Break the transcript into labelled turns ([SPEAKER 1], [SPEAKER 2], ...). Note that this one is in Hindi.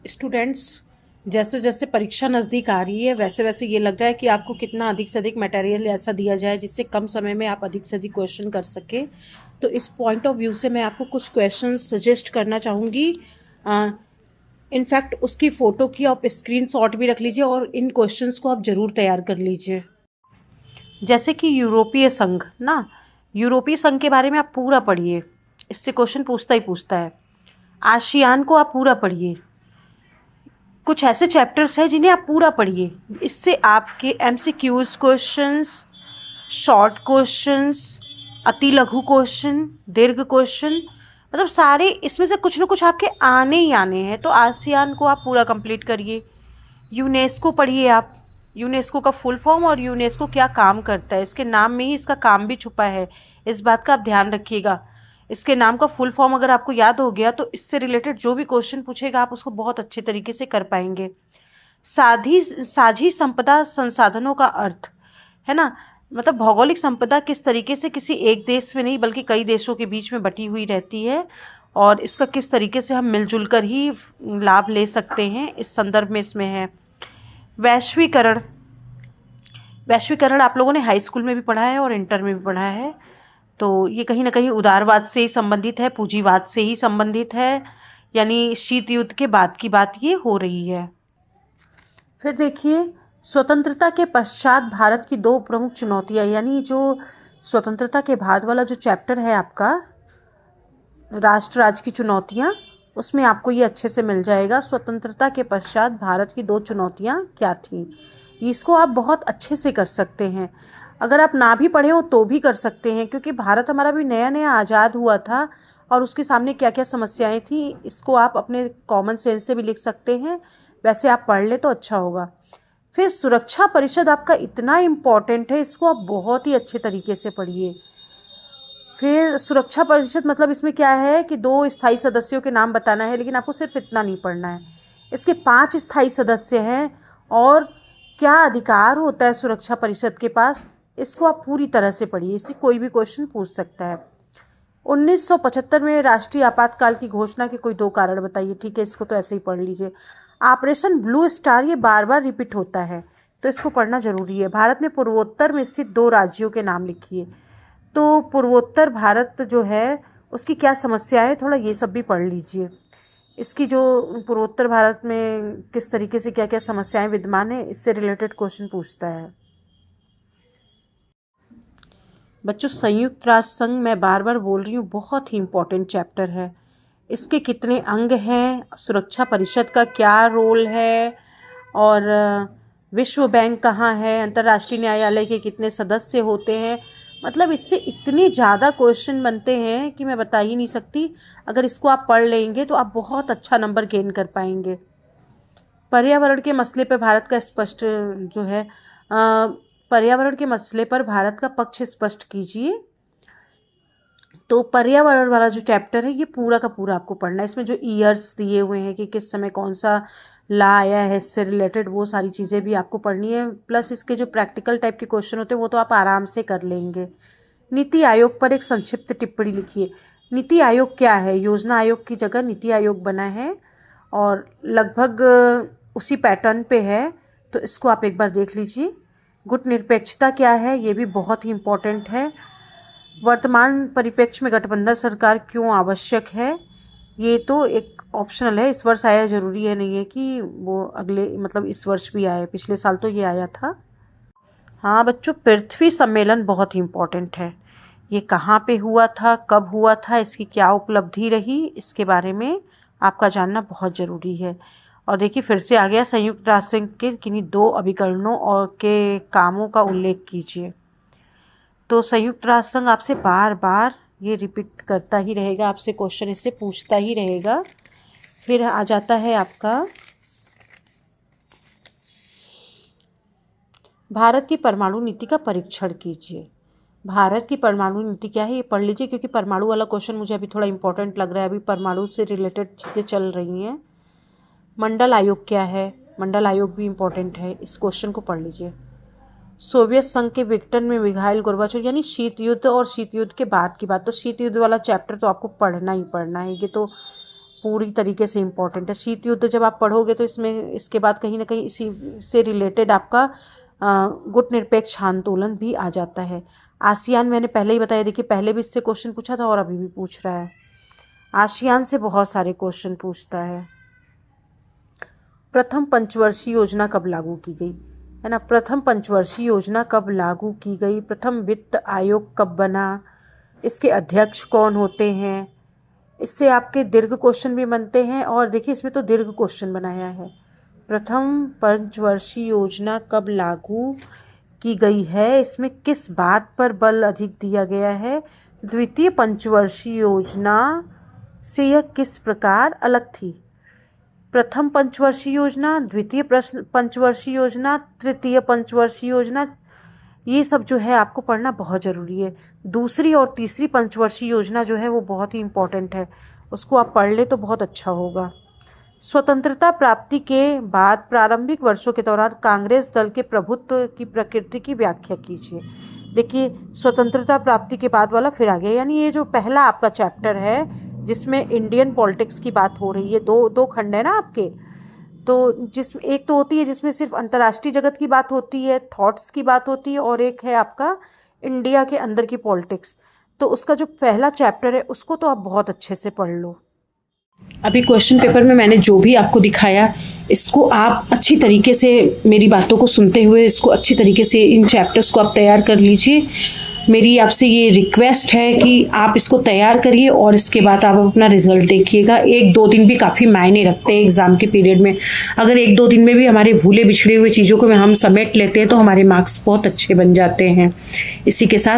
[SPEAKER 1] स्टूडेंट्स, जैसे जैसे परीक्षा नज़दीक आ रही है वैसे वैसे ये लग रहा है कि आपको कितना अधिक से अधिक मटेरियल ऐसा दिया जाए जिससे कम समय में आप अधिक से अधिक क्वेश्चन कर सकें। तो इस पॉइंट ऑफ व्यू से मैं आपको कुछ क्वेश्चन सजेस्ट करना चाहूँगी। इनफैक्ट उसकी फ़ोटो की आप स्क्रीनशॉट भी रख लीजिए और इन क्वेश्चंस को आप ज़रूर तैयार कर लीजिए। जैसे कि यूरोपीय संघ ना, यूरोपीय संघ के बारे में आप पूरा पढ़िए, इससे क्वेश्चन पूछता ही पूछता है। आशियान को आप पूरा पढ़िए। कुछ ऐसे चैप्टर्स हैं जिन्हें आप पूरा पढ़िए, इससे आपके एमसीक्यूज क्वेश्चंस, शॉर्ट क्वेश्चंस, अति लघु क्वेश्चन, दीर्घ क्वेश्चन, मतलब सारे इसमें से कुछ ना कुछ आपके आने ही आने हैं। तो आसियान को आप पूरा कंप्लीट करिए। यूनेस्को पढ़िए आप, यूनेस्को का फुल फॉर्म और यूनेस्को क्या काम करता है, इसके नाम में ही इसका काम भी छुपा है, इस बात का आप ध्यान रखिएगा। इसके नाम का फुल फॉर्म अगर आपको याद हो गया तो इससे रिलेटेड जो भी क्वेश्चन पूछेगा आप उसको बहुत अच्छे तरीके से कर पाएंगे। साझी संपदा संसाधनों का अर्थ है ना, मतलब भौगोलिक संपदा किस तरीके से किसी एक देश में नहीं बल्कि कई देशों के बीच में बटी हुई रहती है और इसका किस तरीके से हम मिलजुल कर ही लाभ ले सकते हैं, इस संदर्भ में इसमें है। वैश्वीकरण, वैश्वीकरण आप लोगों ने हाई स्कूल में भी पढ़ा है और इंटर में भी पढ़ा है। तो ये कहीं ना कहीं उदारवाद से ही संबंधित है, पूंजीवाद से ही संबंधित है, यानी शीत युद्ध के बाद की बात ये हो रही है। फिर देखिए, स्वतंत्रता के पश्चात भारत की दो प्रमुख चुनौतियां, यानी जो स्वतंत्रता के बाद वाला जो चैप्टर है आपका राष्ट्र राज्य की चुनौतियां, उसमें आपको ये अच्छे से मिल जाएगा। स्वतंत्रता के पश्चात भारत की दो चुनौतियां क्या थीं, इसको आप बहुत अच्छे से कर सकते हैं। अगर आप ना भी पढ़े हो तो भी कर सकते हैं, क्योंकि भारत हमारा भी नया नया आज़ाद हुआ था और उसके सामने क्या क्या समस्याएं थी, इसको आप अपने कॉमन सेंस से भी लिख सकते हैं। वैसे आप पढ़ ले तो अच्छा होगा। फिर सुरक्षा परिषद आपका इतना इम्पॉर्टेंट है, इसको आप बहुत ही अच्छे तरीके से पढ़िए। फिर सुरक्षा परिषद मतलब इसमें क्या है कि 2 स्थायी सदस्यों के नाम बताना है, लेकिन आपको सिर्फ इतना नहीं पढ़ना है, इसके 5 स्थायी सदस्य हैं और क्या अधिकार होता है सुरक्षा परिषद के पास, इसको आप पूरी तरह से पढ़िए, इससे कोई भी क्वेश्चन पूछ सकता है। 1975 में राष्ट्रीय आपातकाल की घोषणा के कोई 2 कारण बताइए। ठीक है, इसको तो ऐसे ही पढ़ लीजिए। ऑपरेशन ब्लू स्टार, ये बार बार रिपीट होता है तो इसको पढ़ना जरूरी है। भारत में पूर्वोत्तर में स्थित 2 राज्यों के नाम लिखिए। तो पूर्वोत्तर भारत जो है उसकी क्या समस्या है, थोड़ा ये सब भी पढ़ लीजिए। इसकी जो पूर्वोत्तर भारत में किस तरीके से क्या क्या समस्याएं विद्यमान है, इससे रिलेटेड क्वेश्चन पूछता है। बच्चों, संयुक्त राष्ट्र संघ मैं बार बार बोल रही हूँ, बहुत ही इम्पोर्टेंट चैप्टर है। इसके कितने अंग हैं, सुरक्षा परिषद का क्या रोल है, और विश्व बैंक कहाँ है, अंतर्राष्ट्रीय न्यायालय के कितने सदस्य होते हैं, मतलब इससे इतने ज़्यादा क्वेश्चन बनते हैं कि मैं बता ही नहीं सकती। अगर इसको आप पढ़ लेंगे तो आप बहुत अच्छा नंबर गेन कर पाएंगे। पर्यावरण के मसले पर भारत का स्पष्ट जो है, पर्यावरण के मसले पर भारत का पक्ष स्पष्ट कीजिए। तो पर्यावरण वाला जो चैप्टर है ये पूरा का पूरा आपको पढ़ना है। इसमें जो ईयर्स दिए हुए हैं कि किस समय कौन सा ला आया है, इससे रिलेटेड वो सारी चीज़ें भी आपको पढ़नी है। प्लस इसके जो प्रैक्टिकल टाइप के क्वेश्चन होते हैं वो तो आप आराम से कर लेंगे। नीति आयोग पर एक संक्षिप्त टिप्पणी लिखिए। नीति आयोग क्या है, योजना आयोग की जगह नीति आयोग बना है और लगभग उसी पैटर्न पे है, तो इसको आप एक बार देख लीजिए। गुटनिरपेक्षता क्या है, ये भी बहुत ही इम्पोर्टेंट है। वर्तमान परिप्रेक्ष्य में गठबंधन सरकार क्यों आवश्यक है, ये तो एक ऑप्शनल है, इस वर्ष आया जरूरी है, नहीं है कि वो अगले मतलब इस वर्ष भी आए, पिछले साल तो ये आया था। हाँ बच्चों, पृथ्वी सम्मेलन बहुत ही इम्पोर्टेंट है। ये कहाँ पे हुआ था, कब हुआ था, इसकी क्या उपलब्धि रही, इसके बारे में आपका जानना बहुत ज़रूरी है। और देखिए फिर से आ गया, संयुक्त राष्ट्र संघ के किन्हीं 2 अभिकरणों और के कामों का उल्लेख कीजिए। तो संयुक्त राष्ट्र संघ आपसे बार बार ये रिपीट करता ही रहेगा, आपसे क्वेश्चन इससे पूछता ही रहेगा। फिर आ जाता है आपका भारत की परमाणु नीति का परीक्षण कीजिए। भारत की परमाणु नीति क्या है ये पढ़ लीजिए, क्योंकि परमाणु वाला क्वेश्चन मुझे अभी थोड़ा इंपॉर्टेंट लग रहा है, अभी परमाणु से रिलेटेड चीज़ें चल रही हैं। मंडल आयोग क्या है, मंडल आयोग भी इम्पोर्टेंट है, इस क्वेश्चन को पढ़ लीजिए। सोवियत संघ के विघटन में मिखाइल गोर्बाचोव, यानी शीत युद्ध और शीत युद्ध के बाद की बात, तो शीत युद्ध वाला चैप्टर तो आपको पढ़ना ही पढ़ना है, ये तो पूरी तरीके से इम्पोर्टेंट है। शीत युद्ध जब आप पढ़ोगे तो इसमें इसके बाद कहीं ना कहीं इसी से रिलेटेड आपका गुटनिरपेक्ष आंदोलन भी आ जाता है। आसियान मैंने पहले ही बताया, देखिए पहले भी इससे क्वेश्चन पूछा था और अभी भी पूछ रहा है। आसियान से बहुत सारे क्वेश्चन पूछता है। प्रथम पंचवर्षीय योजना कब लागू की गई, है ना। प्रथम पंचवर्षीय योजना कब लागू की गई, प्रथम वित्त आयोग कब बना, इसके अध्यक्ष कौन होते हैं। इससे आपके दीर्घ क्वेश्चन भी बनते हैं और देखिए इसमें तो दीर्घ क्वेश्चन बनाया है। प्रथम पंचवर्षीय योजना कब लागू की गई है, इसमें किस बात पर बल अधिक दिया गया है। द्वितीय पंचवर्षीय योजना से यह किस प्रकार अलग थी। प्रथम पंचवर्षीय योजना, द्वितीय पंचवर्षीय योजना, तृतीय पंचवर्षीय योजना, ये सब जो है आपको पढ़ना बहुत ज़रूरी है। दूसरी और तीसरी पंचवर्षीय योजना जो है वो बहुत ही इम्पोर्टेंट है, उसको आप पढ़ ले तो बहुत अच्छा होगा। स्वतंत्रता प्राप्ति के बाद प्रारंभिक वर्षों के दौरान कांग्रेस दल के प्रभुत्व की प्रकृति की व्याख्या कीजिए। देखिए स्वतंत्रता प्राप्ति के बाद वाला फिर आ गया, यानी ये जो पहला आपका चैप्टर है जिसमें इंडियन पॉलिटिक्स की बात हो रही है, दो खंड है ना आपके। तो एक तो होती है जिसमें सिर्फ अंतर्राष्ट्रीय जगत की बात होती है, थॉट्स की बात होती है, और एक है आपका इंडिया के अंदर की पॉलिटिक्स। तो उसका जो पहला चैप्टर है उसको तो आप बहुत अच्छे से पढ़ लो। अभी क्वेश्चन पेपर में मैंने जो भी आपको दिखाया इसको आप अच्छी तरीके से मेरी बातों को सुनते हुए इसको अच्छी तरीके से इन चैप्टर्स को आप तैयार कर लीजिए। मेरी आपसे ये रिक्वेस्ट है कि आप इसको तैयार करिए और इसके बाद आप अपना रिजल्ट देखिएगा। 1-2 दिन भी काफ़ी मायने रखते हैं एग्ज़ाम के पीरियड में। अगर 1-2 दिन में भी हमारे भूले बिछड़े हुए चीज़ों को हम समेट लेते हैं तो हमारे मार्क्स बहुत अच्छे बन जाते हैं। इसी के साथ